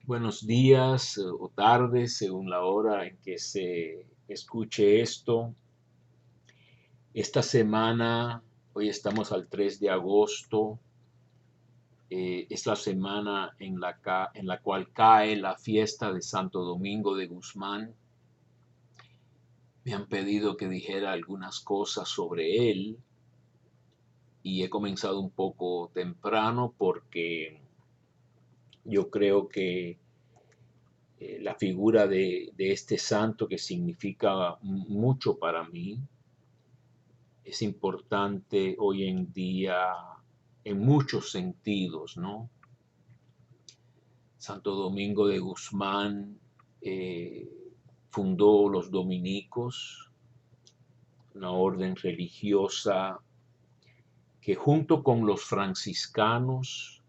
Buenos días o tardes, según la hora en que se escuche esto. Esta semana, hoy estamos al 3 de agosto, es la semana en la cual cae la fiesta de Santo Domingo de Guzmán. Me han pedido que dijera algunas cosas sobre él y he comenzado un poco temprano porque yo creo que la figura de este santo que significa mucho para mí, es importante hoy en día en muchos sentidos, ¿no? Santo Domingo de Guzmán eh, fundó los dominicos, una orden religiosa que junto con los franciscanos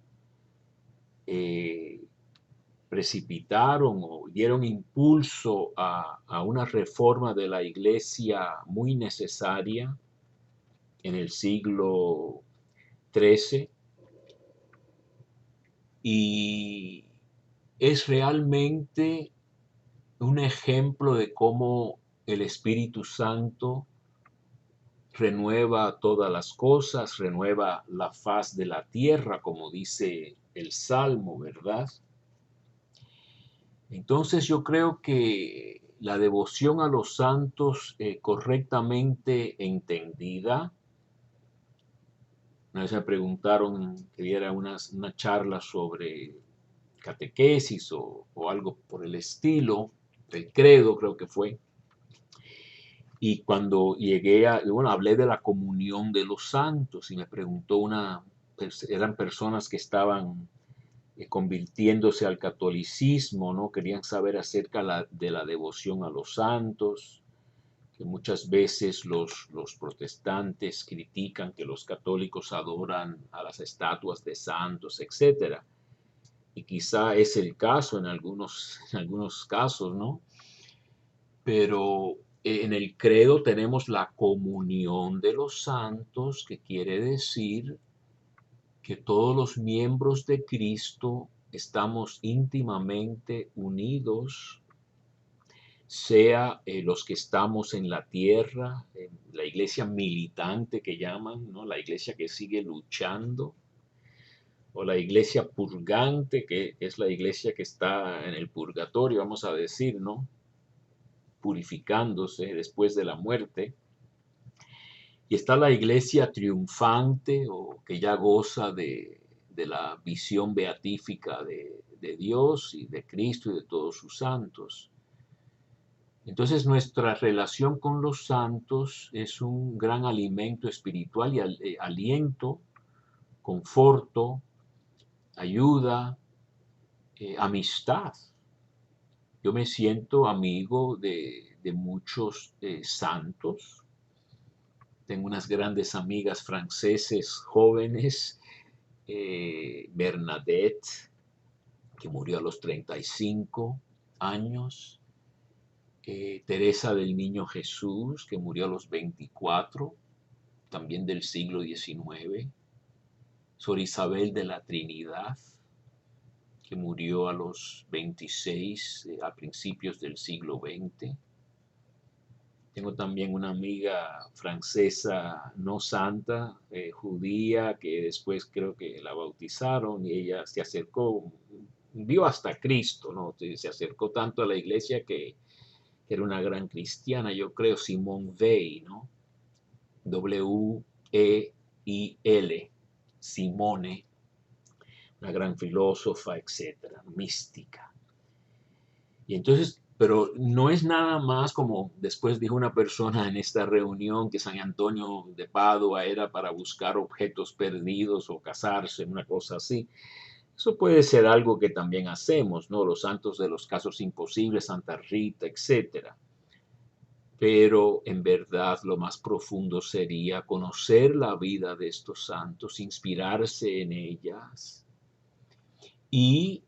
eh, precipitaron o dieron impulso a una reforma de la iglesia muy necesaria en el siglo XIII y es realmente un ejemplo de cómo el Espíritu Santo renueva todas las cosas, renueva la faz de la tierra, como dice el Salmo, ¿verdad? Entonces yo creo que la devoción a los santos correctamente entendida, una vez me preguntaron que diera una charla sobre catequesis o algo por el estilo, del credo creo que fue, y cuando llegué bueno, hablé de la comunión de los santos y me preguntó eran personas que estaban convirtiéndose al catolicismo, ¿no? Querían saber acerca de la devoción a los santos, que muchas veces los protestantes critican que los católicos adoran a las estatuas de santos, etcétera. Y quizá es el caso en algunos casos, ¿no? Pero en el credo tenemos la comunión de los santos, que quiere decir que todos los miembros de Cristo estamos íntimamente unidos, sea los que estamos en la tierra, en la iglesia militante que llaman, ¿no? La iglesia que sigue luchando, o la iglesia purgante, que es la iglesia que está en el purgatorio, vamos a decir, ¿no? Purificándose después de la muerte. Y está la iglesia triunfante o que ya goza de la visión beatífica de Dios y de Cristo y de todos sus santos. Entonces nuestra relación con los santos es un gran alimento espiritual y aliento, conforto, ayuda, amistad. Yo me siento amigo de muchos santos. Tengo unas grandes amigas franceses jóvenes, Bernadette, que murió a los 35 años, Teresa del Niño Jesús, que murió a los 24, también del siglo XIX, Sor Isabel de la Trinidad, que murió a los 26, a principios del siglo XX. Tengo también una amiga francesa no santa, judía, que después creo que la bautizaron y ella se acercó, vio hasta Cristo, ¿no? Se acercó tanto a la iglesia que era una gran cristiana, yo creo, Simone Weil, ¿no? W-E-I-L, Simone, una gran filósofa, etcétera, mística. Y entonces, pero no es nada más como después dijo una persona en esta reunión que San Antonio de Padua era para buscar objetos perdidos o casarse, una cosa así. Eso puede ser algo que también hacemos, ¿no? Los santos de los casos imposibles, Santa Rita, etcétera. Pero en verdad lo más profundo sería conocer la vida de estos santos, inspirarse en ellas y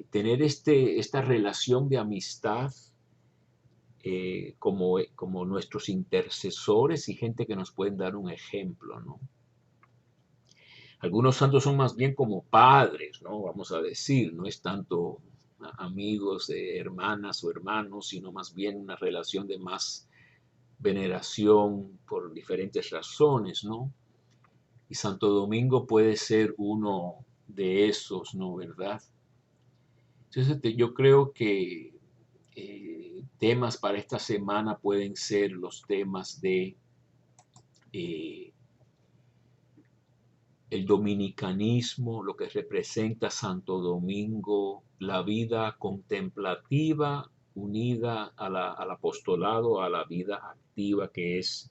tener esta relación de amistad como nuestros intercesores y gente que nos pueden dar un ejemplo, ¿no? Algunos santos son más bien como padres, ¿no? Vamos a decir, no es tanto amigos, hermanas o hermanos, sino más bien una relación de más veneración por diferentes razones, ¿no? Y Santo Domingo puede ser uno de esos, ¿no? ¿Verdad? Entonces, yo creo que temas para esta semana pueden ser los temas de eh, el dominicanismo, lo que representa Santo Domingo, la vida contemplativa unida al apostolado, a la vida activa, que es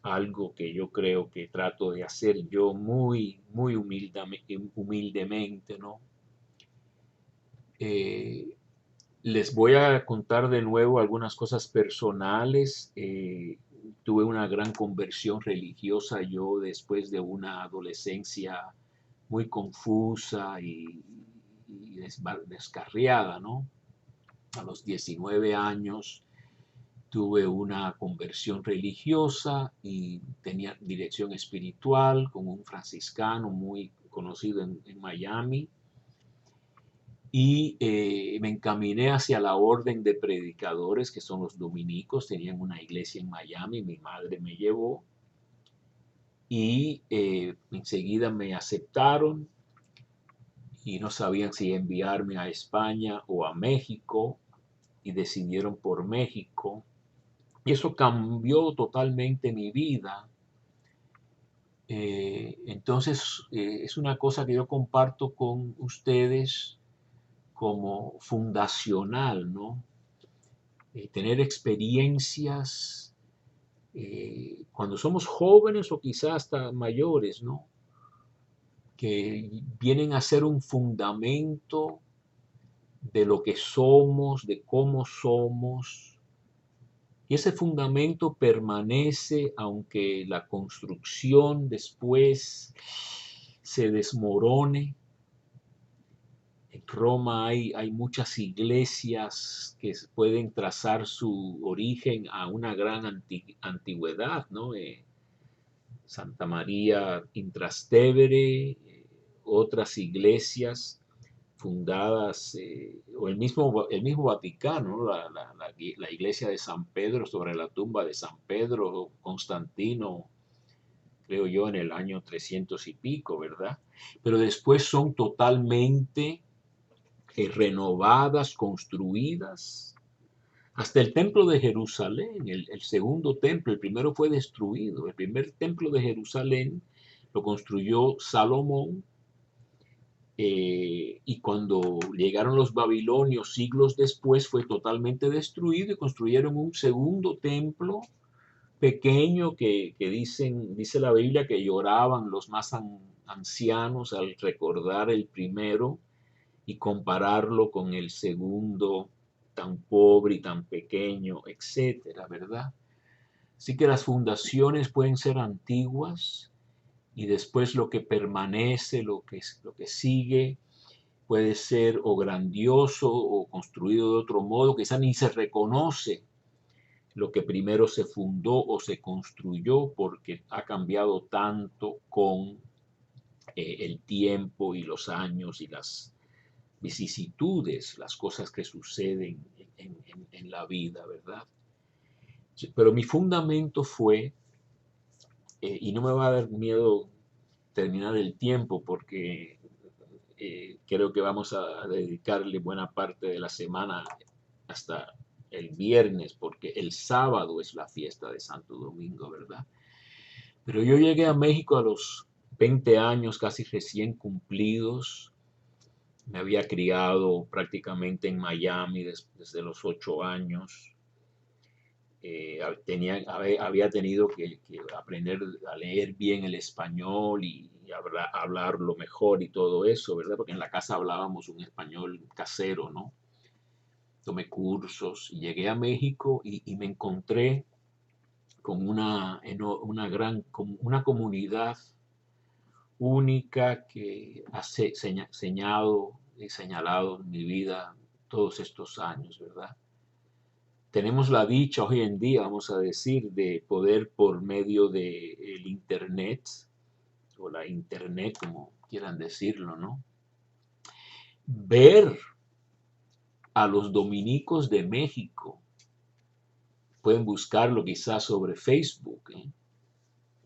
algo que yo creo que trato de hacer yo muy humildemente, ¿no? Eh, Les voy a contar de nuevo algunas cosas personales. Tuve una gran conversión religiosa yo después de una adolescencia muy confusa y descarriada, ¿no? A los 19 años tuve una conversión religiosa y tenía dirección espiritual con un franciscano muy conocido en Miami y me encaminé hacia la orden de predicadores que son los dominicos. Tenían una iglesia en Miami, mi madre me llevó y enseguida me aceptaron y no sabían si enviarme a España o a México y decidieron por México. Y eso cambió totalmente mi vida. Entonces, es una cosa que yo comparto con ustedes como fundacional, ¿no? Tener experiencias cuando somos jóvenes o quizás hasta mayores, ¿no? Que vienen a ser un fundamento de lo que somos, de cómo somos. Y ese fundamento permanece aunque la construcción después se desmorone. En Roma hay muchas iglesias que pueden trazar su origen a una gran antigüedad, ¿no? Santa María in Trastevere, otras iglesias fundadas, o el mismo Vaticano, ¿no? La iglesia de San Pedro, sobre la tumba de San Pedro, Constantino, creo yo, en el año 300 y pico, ¿verdad? Pero después son totalmente renovadas, construidas. Hasta el templo de Jerusalén, el segundo templo, el primero fue destruido. El primer templo de Jerusalén lo construyó Salomón, y cuando llegaron los babilonios siglos después fue totalmente destruido y construyeron un segundo templo pequeño que dice la Biblia que lloraban los más ancianos al recordar el primero y compararlo con el segundo tan pobre y tan pequeño, etcétera, ¿verdad? Así que las fundaciones pueden ser antiguas y después lo que permanece, lo que sigue, puede ser o grandioso o construido de otro modo, quizá ni se reconoce lo que primero se fundó o se construyó porque ha cambiado tanto con el tiempo y los años y las vicisitudes, las cosas que suceden en la vida, ¿verdad? Pero mi fundamento fue, y no me va a dar miedo terminar el tiempo porque creo que vamos a dedicarle buena parte de la semana hasta el viernes, porque el sábado es la fiesta de Santo Domingo, ¿verdad? Pero yo llegué a México a los 20 años, casi recién cumplidos. Me había criado prácticamente en Miami desde los 8 años. Había tenido que aprender a leer bien el español y hablarlo mejor y todo eso, ¿verdad? Porque en la casa hablábamos un español casero, ¿no? Tomé cursos y llegué a México y me encontré con una comunidad única que ha señalado en mi vida todos estos años, ¿verdad? Tenemos la dicha hoy en día, vamos a decir, de poder por medio del Internet, o la Internet, como quieran decirlo, ¿no? Ver a los dominicos de México. Pueden buscarlo quizás sobre Facebook, ¿eh?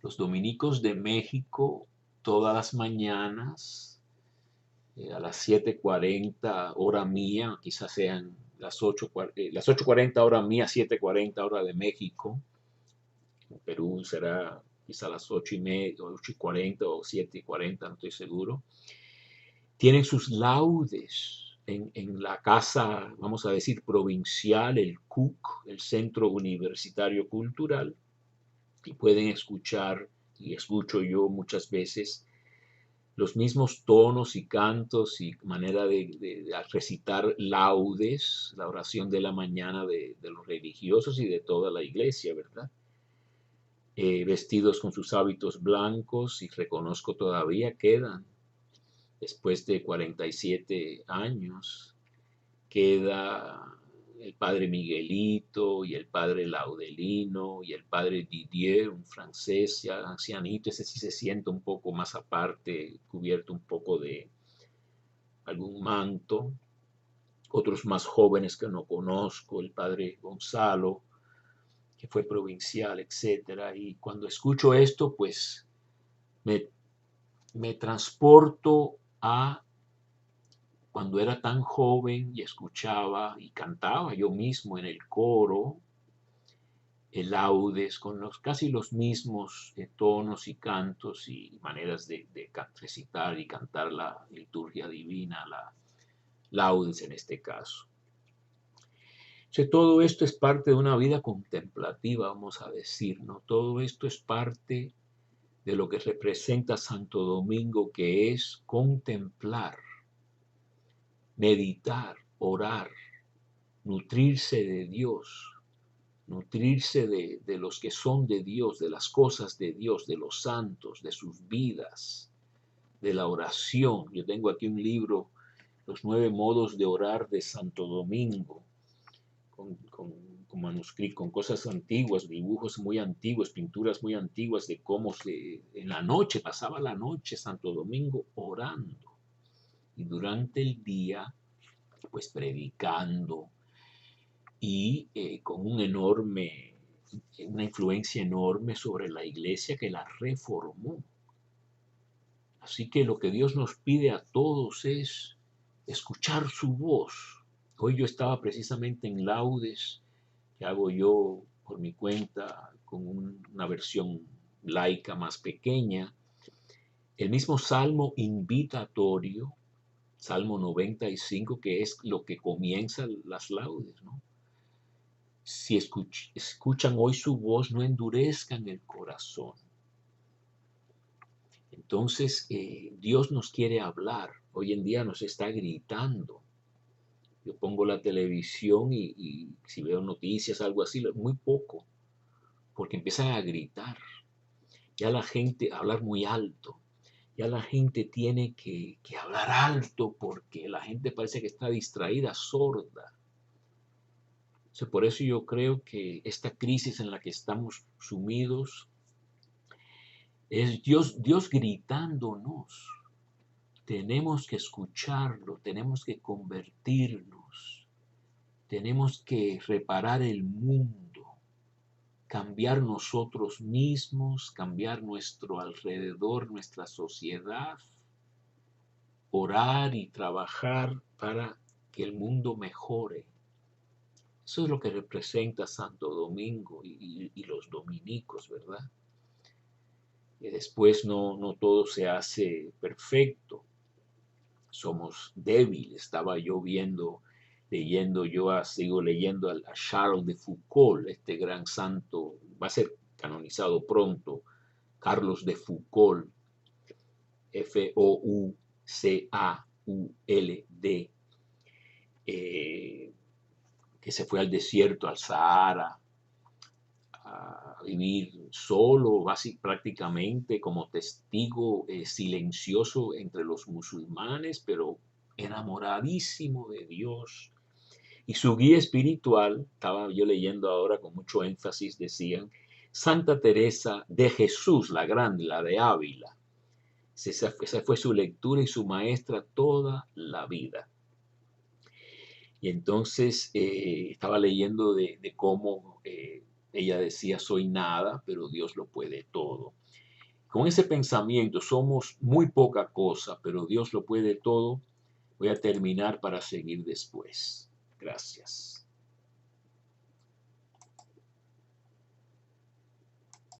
Los dominicos de México, todas las mañanas, a las 7:40 hora mía, quizás sean las 8:40 hora mía, 7:40 hora de México. En Perú será quizás las 8:30, 8:40 o 7:40, no estoy seguro. Tienen sus laudes en la casa, vamos a decir, provincial, el CUC, el Centro Universitario Cultural, y pueden escuchar, y escucho yo muchas veces, los mismos tonos y cantos y manera de recitar laudes, la oración de la mañana de los religiosos y de toda la iglesia, ¿verdad? Vestidos con sus hábitos blancos, y reconozco todavía quedan, después de 47 años, queda el padre Miguelito y el padre Laudelino y el padre Didier, un francés ya ancianito. Ese sí se siente un poco más aparte, cubierto un poco de algún manto. Otros más jóvenes que no conozco, el padre Gonzalo, que fue provincial, etcétera. Y cuando escucho esto, pues me transporto a cuando era tan joven y escuchaba y cantaba yo mismo en el coro, laudes con casi los mismos tonos y cantos y maneras de recitar y cantar la liturgia divina, la laudes en este caso. O sea, todo esto es parte de una vida contemplativa, vamos a decir, ¿no? Todo esto es parte de lo que representa Santo Domingo, que es contemplar, meditar, orar, nutrirse de Dios, nutrirse de los que son de Dios, de las cosas de Dios, de los santos, de sus vidas, de la oración. Yo tengo aquí un libro, Los 9 modos de orar de Santo Domingo, con manuscritos, con cosas antiguas, dibujos muy antiguos, pinturas muy antiguas de cómo en la noche, pasaba la noche Santo Domingo orando, y durante el día, pues predicando, y con una influencia enorme sobre la iglesia que la reformó. Así que lo que Dios nos pide a todos es escuchar su voz. Hoy yo estaba precisamente en laudes, que hago yo por mi cuenta, con una versión laica más pequeña. El mismo salmo invitatorio, Salmo 95, que es lo que comienza las laudes, ¿no? Si escuchan hoy su voz, no endurezcan el corazón. Entonces, Dios nos quiere hablar. Hoy en día nos está gritando. Yo pongo la televisión y si veo noticias, algo así, muy poco, porque empiezan a gritar. Ya la gente, hablar muy alto. Ya la gente tiene que hablar alto porque la gente parece que está distraída, sorda. Por eso yo creo que esta crisis en la que estamos sumidos es Dios gritándonos. Tenemos que escucharlo, tenemos que convertirnos, tenemos que reparar el mundo, cambiar nosotros mismos, cambiar nuestro alrededor, nuestra sociedad, orar y trabajar para que el mundo mejore. Eso es lo que representa Santo Domingo y los dominicos, ¿verdad? Y después no todo se hace perfecto. Somos débiles. Estaba yo sigo leyendo a Charles de Foucault, este gran santo, va a ser canonizado pronto, Carlos de Foucault, Foucauld, que se fue al desierto, al Sahara, a vivir solo, prácticamente como testigo silencioso entre los musulmanes, pero enamoradísimo de Dios. Y su guía espiritual, estaba yo leyendo ahora con mucho énfasis, decían, Santa Teresa de Jesús, la Grande, la de Ávila. Esa fue su lectura y su maestra toda la vida. Y entonces estaba leyendo de cómo ella decía, soy nada, pero Dios lo puede todo. Con ese pensamiento, somos muy poca cosa, pero Dios lo puede todo. Voy a terminar para seguir después. Gracias.